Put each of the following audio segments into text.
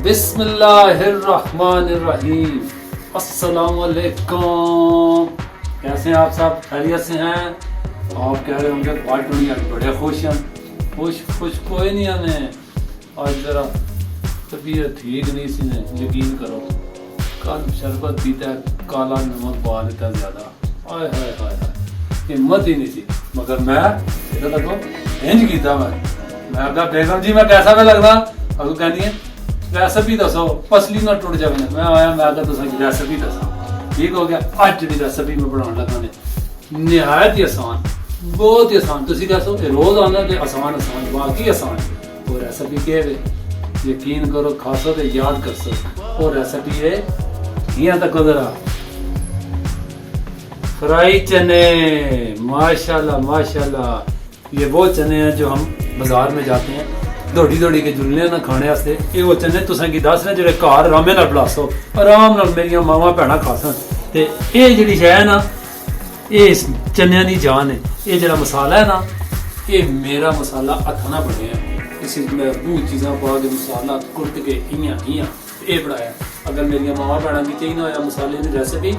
बिस्मिल्लाहिर्रहमानिर्रहीम। अस्सलाम वालेकुम। कैसे हैं आप सब? खैरियत से हैं? आप कह रहे होंगे पार्टी बड़े खुश हैं। खुश कोई नहीं हमें। आज जरा तबीयत ठीक नहीं सी ने, यकीन करो। कल शरबत पीता है, काला नमक पा लेता ज़्यादा। हाय हाय हाय हाय, हिम्मत ही नहीं थी। मगर मैं इधर देखो इंज कीता मैं अगर बेगम जी मैं कैसा मैं लगदा अगू कहनी है रेसिपी दसो पसली ना टुट जाए। मैं आया मैं अगर तुसा की रेसिपी दसा। ठीक हो गया। आज जी रेसिपी में बनाने लगा ने निहायत ही आसान, बहुत ही आसान। तुसी कह सो रोज आना कि आसान बाकी आसान। वो रेसिपी के यकीन करो खासो तो याद कर सो। वो रेसिपी है यहाँ तक जरा फ्राई चने। माशाल्लाह माशाल्लाह, ये वो चने हैं जो हम बाजार में जाते हैं दौड़ी के जुलने ना खाने वास्ते। ये वो चने तुसां की दस ने जेडे घर आरामे नाल बनासो, आराम नाल मेरिया मावां भैणां खासन। ते ये जेहड़ी शै है ना, ये चनियां दी जान है। ये जेहड़ा मसाला है ना, ये मेरा मसाला हत्थ ना बनेआ। इसी में बहुत चीज़ां पा के मसाला कुट के इयां ये बनाया। अगर मेरिया मावां भैणां की चाहिए ना होया मसाले की रेसिपी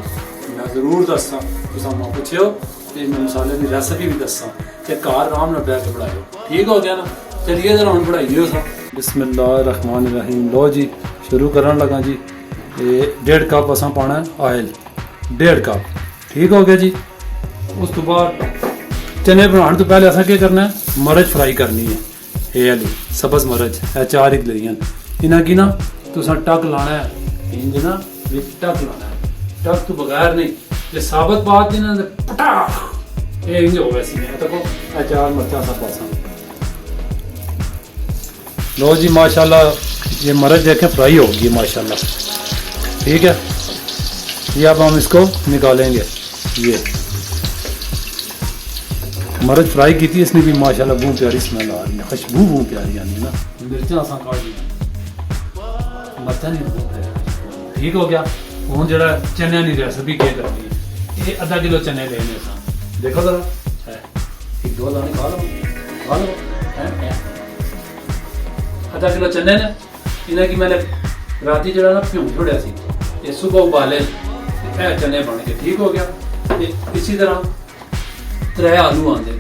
मैं जरूर दसा। तुसां मां पुछियो ते मैं मसाले की रेसिपी भी दसा ते घर आराम नाल बैठ के बनाओ। ठीक हो गया ना? चलिए जरा हम बढ़ाइए सा। बिस्मिल्लाहिर्रहमानिर्रहीम। लो जी शुरू करन लगा जी। ये 1.5 कप असा पाना है ऑयल, 1.5 कप। ठीक हो गया जी। उस तो बाद चने बनाने तो पहले असा क्या करना है, मरच फ्राई करनी है। ये आलू सब्ज मरच है 4 ही लियां इन्हां की ना तुसा टक लाना है। इंज ना विच टक लाना है, टक तो बगैर नहीं। ये साबत बात ना पटाख ये इंज हो वैसी है। देखो 4 मरचा सा पासा। लो जी माशाल्लाह ये मरच देखें फ्राई होगी माशाल्लाह। ठीक है, ये अब हम इसको निकालेंगे। ये मरच फ्राई की थी इसने भी माशाल्लाह बहुत प्यारी स्मेल आ रही है, खुशबू बहुत प्यारी आनी है ना। मिर्चा असा काट लिया, मरचा नहीं बहुत है। ठीक हो गया। हूँ जरा चने की रेसिपी क्या करनी है। ये आधा किलो चने लेने असा। देखो जरा है 1-2 दाने खा लो आधा किलो चने ने इन्हें की मैंने राती जरा ना भ्यूं छोड़िया सी। ये सुबह उबाले चने बन के। ठीक हो गया। इसी तरह 3 आलू आते,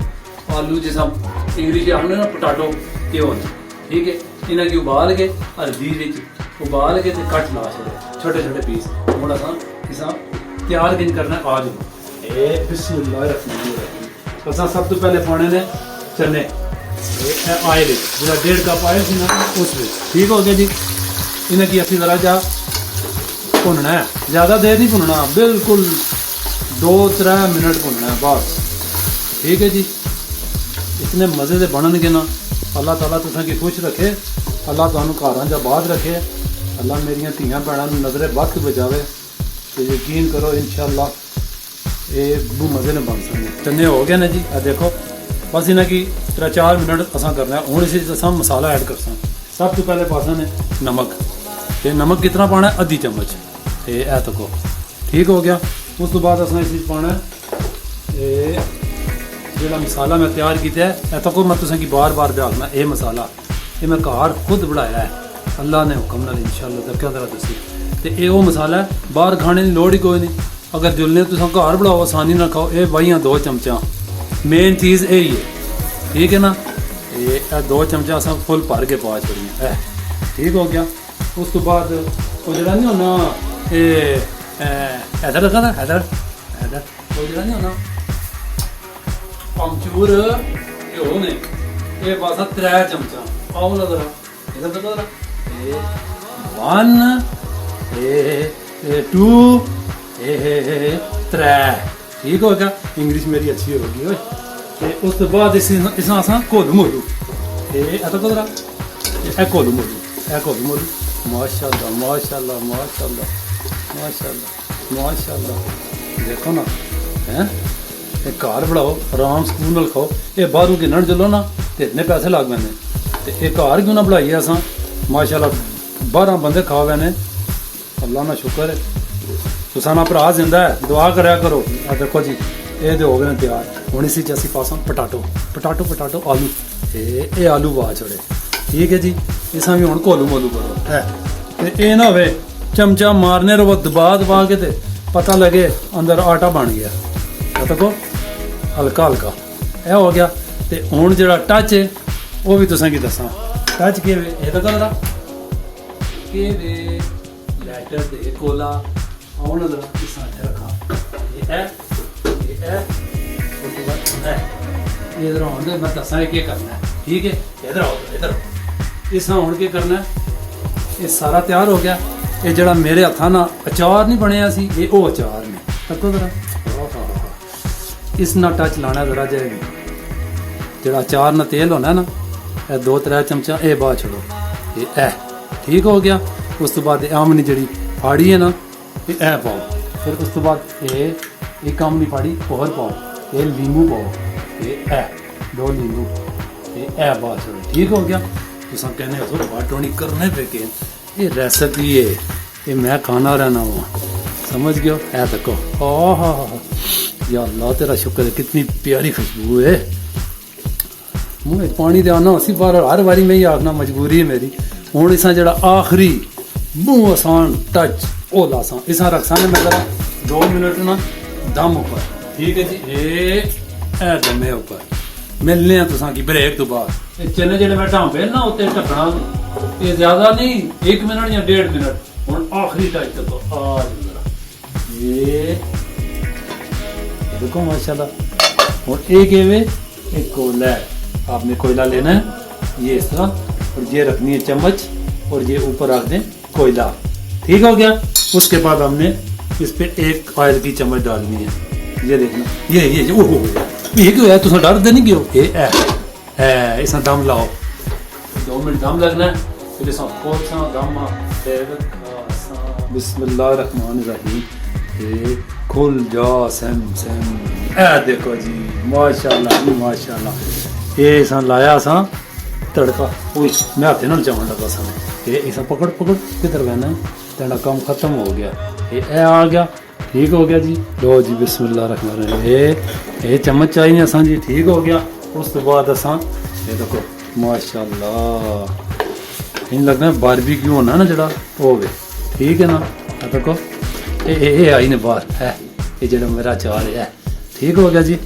आलू जिसा इंग्लिश आने ना पोटाटो ये होते। ठीक है, इन्हें की उबाल के हल्दी उबाल के कट ला छोटे छोटे पीस। थोड़ा सा किसा तैयार किन करना आज बिस्मिल्लाहिर्रहमानिर्रहीम। सब तो पहले पाने ने चने आए जो 1.5 कप आए थे ना उस। ठीक हो गया जी। इन्हें की अच्छी तरह जा भुनना है, ज़्यादा देर नहीं भुनना, बिल्कुल 2-3 मिनट भुनना है बस। ठीक है जी। इतने मज़े से बननगे ना, अल्लाह ताला तुसां की खुश रखे, अल्लाह तुहानू घरां च आबाद रखे, अल्लाह मेरिया धियां भैणां नूं नज़रे वक्त बचावे। तो यकीन करो इंशाअल्लाह ये बहुत मज़े ने बन सकते। चने हो गए ना जी। देखो बस इन्हें की 3-4 मिनट असा करना है। हूँ इस मसाला ऐड कर सब तो पहले पासा ने नमक। ये नमक कितना पाना है? आधी चम्मच। ये ऐ तको। ठीक हो गया। उस तो बाद असा इस पाना है जो मसाला मैं तैयार किया है। तको मैं तुसें की बार दसना ये मसाला ये मैं घर खुद बनाया है अल्लाह ने हुक्म नाल इंशाअल्लाह। तक क्या तरह तुसी तो ये वो मसाला है, बाहर खाने की लोड़ ही कोई नहीं। अगर जुलने तुम घर बनाओ आसानी ना खाओ। ये वाइयां 2 चमचा मेन चीज़ यही है। ठीक है ना? ये 2 चमचा असा फुल भर के पा छोड़िए है। ठीक हो गया। उस तो बाद वो जरा नहीं होना ये हैदर रखा था हैदर वो जरा नहीं होना अमचूर ये हो ने ये बस 3 चमचा आओ ना जरा इधर देखो जरा 1 2 3। ठीक हो गया। इंग्लिश मेरी अच्छी होगी। उस तो बाद इस घोलू मोलू जरा घोलू मोलू माशाल्लाह माशाल्लाह माशाल्लाह माशाल्लाह माशाल्लाह। देखो ना हैं ये घर बनाओ आराम सुकून नाल खाओ। ये बाहरों गिनन चलो ना तो इतने पैसे लग पैंदे ते ये घर क्यों ना बनाइए असा माशाल्लाह 12 बंदे खा पैने। अल्लाह ना शुक्र है। तुसा ना भरा जिंदा है, दुआ करया करो। देखो जी ये तो हो गए तैयार। हूँ इसी असी पासा पटाटो आलू ये आलू पा छोड़े। ठीक है जी। इस भी हूँ घोलू मोलू करो है। ਤੇ ਇਹ ਨਾ ਹੋਵੇ ਚਮਚਾ ਮਾਰਨੇ ਰੋ ਦਬਾ ਦਬਾ ਕੇ ਤੇ ਪਤਾ ਲੱਗੇ ਅੰਦਰ ਆਟਾ ਬਣ ਗਿਆ। ਦੇਖੋ ਹਲਕਾ ਹਲਕਾ ਇਹ ਹੋ ਗਿਆ। ਤੇ ਹੁਣ ਜਿਹੜਾ ਟੱਚ ਹੈ ਉਹ ਵੀ ਤੁਸੀਂ ਕੀ ਦੱਸਾਂ ਟੱਚ ਕਿਵੇਂ ਇਹ ਤਾਂ ਗੱਲ ਦਾ ਕਿਵੇਂ ਲੈਟਰ ਦੇ ਕੋਲਾ ਆਉਣ ਦਾ ਕਿਸ ਤਰ੍ਹਾਂ ਰੱਖਾਂ ਇਹ ਹੈ ਉਸ ਤੋਂ ਬਾਅਦ ਇਹ ਇਧਰ ਆਉਣ ਦੇ ਮੈਂ ਦੱਸਾਂ ਕੀ ਕਰਨਾ ਹੈ। ਠੀਕ ਹੈ ਇਧਰ ਆਓ ਇਧਰ ਇਸ ਤਰ੍ਹਾਂ ਹੁਣ ਕੀ ਕਰਨਾ ਹੈ। ਇਹ ਸਾਰਾ ਤਿਆਰ ਹੋ ਗਿਆ। ਇਹ ਜਿਹੜਾ ਮੇਰੇ ਹੱਥਾਂ ਨਾਲ ਅਚਾਰ ਨਹੀਂ ਬਣਿਆ ਸੀ ਇਹ ਉਹ ਅਚਾਰ ਨੇ। ਤੱਕੋ ਜ਼ਰਾ ਇਸ ਨਾਲ ਟੱਚ ਲਾਣਾ ਜ਼ਰਾ ਜਾਏਗੀ ਜਿਹੜਾ ਅਚਾਰ ਨਾਲ ਤੇਲ ਹੋਣਾ ਨਾ ਇਹ 2-3 ਚਮਚਾ ਇਹ ਬਾਅਦ ਛੱਡੋ ਇਹ ਠੀਕ ਹੋ ਗਿਆ। ਉਸ ਤੋਂ ਬਾਅਦ ਇਹ ਆਮਨੀ ਜਿਹੜੀ ਫਾੜੀ ਹੈ ਨਾ ਇਹ ਪਾਓ। ਫਿਰ ਉਸ ਤੋਂ ਬਾਅਦ ਇਹ ਆਮਨੀ ਫਾੜੀ ਹੋਰ ਪਾਓ। ਇਹ ਲੀਂਬੂ ਪਾਓ ਇਹ 2 ਲੀਂਬੂ ਇਹ ਬਾਅਦ ਛੱਡੋ। ਠੀਕ ਹੋ ਗਿਆ। ਤੁਸੀਂ ਕਹਿੰਦੇ ਹੋ ਬਾਟੋਣੀ करने पे के ये रेसिपी है ये मैं खाना रहना हुआ समझ गए है। देखो ओह या अल्लाह तेरा शुक्र है कितनी प्यारी खुशबू है। मुँह पानी दे आना उसी बार हर बारी मैं ही आखना मजबूरी है मेरी। हूँ इसा जरा आखिरी मुँह आसान टच ओ लासा इसा रखसा ने मैं जरा 2 मिनट ना दम ऊपर। ठीक है जी ये दमे ऊपर मिलने हैं तुसा की ब्रेक तो बाद। चने जेडे मैं ढांपे ना उत्ते ढकना ये ज्यादा नहीं 1 मिनट या 1.5 मिनट। हुण आखिरी टच तक आ ये देखो माशाल्लाह। हुण एक एक कोयला है आपने कोयला लेना है ये इस तरह और ये रखनी है चम्मच और ये ऊपर रख दें कोयला। ठीक हो गया। उसके बाद हमने इस पे एक ऑयल की चम्मच डालनी है। ये देखना ये ओहो ये क्यों है तुम डरते नहीं क्यों ये इस दम लाओ 2 मिनट दम लगना है। फिर इस दम बिस्मिल्लाहिर्रहमानिर्रहीम ये खुल जा सैम देखो जी माशाल्लाह जी माशाल्लाह। ये इस लाया सा तड़का मैं हाथे ना चावन लगा सा ये इस पकड़ किधर बहना है तेरा काम खत्म हो गया ये आ गया। ठीक हो गया जी। लो जी बिस्मिल्लाहिर्रहमानिर्रहीम ये चम्मच चाहिए असा जी। ठीक हो गया। उस तो बाद असा ये देखो माशाल्लाह इन लगना बारबेक्यू होना ना जड़ा हो गए। ठीक है ना देखो ये आई ने बाहर है ये जड़ा मेरा अचार है। ठीक हो गया जी।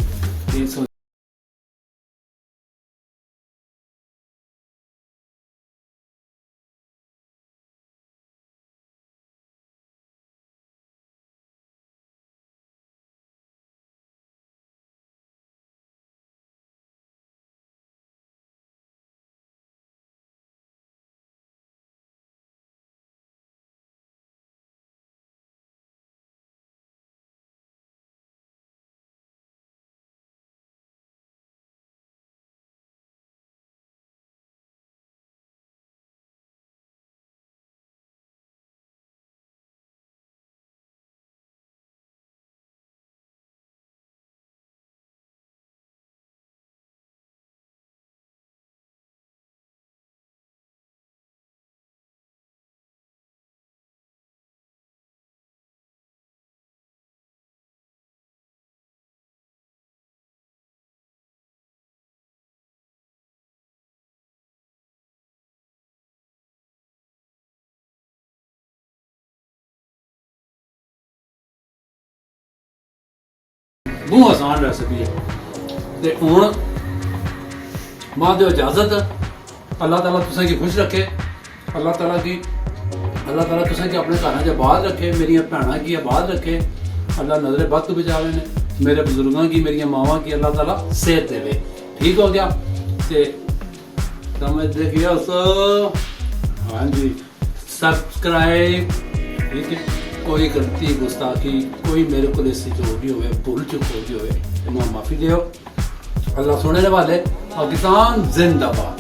बहुत आसान रेसिपी है। ते हुण मां दो इजाजत अल्लाह ताला तुसें की खुश रखे। अल्लाह ताला तुसें की अपने घरां च आबाद रखे। मेरियां भैणां की आबाद रखे। अल्लाह नजरे बद तो बचावे ने मेरे बुजुर्गों की मेरियां मावां की अल्लाह ताला सेहत देवे। ठीक हो गया। ते समझ देखिए हाँ जी सब्सक्राइब। ठीक है। कोई गलती गुस्ताखी कोई मेरे को इससे जो भी हो भूल चुक हो गई हो माफ़ी दो। अल्लाह सुनने वाले पाकिस्तान जिंदाबाद।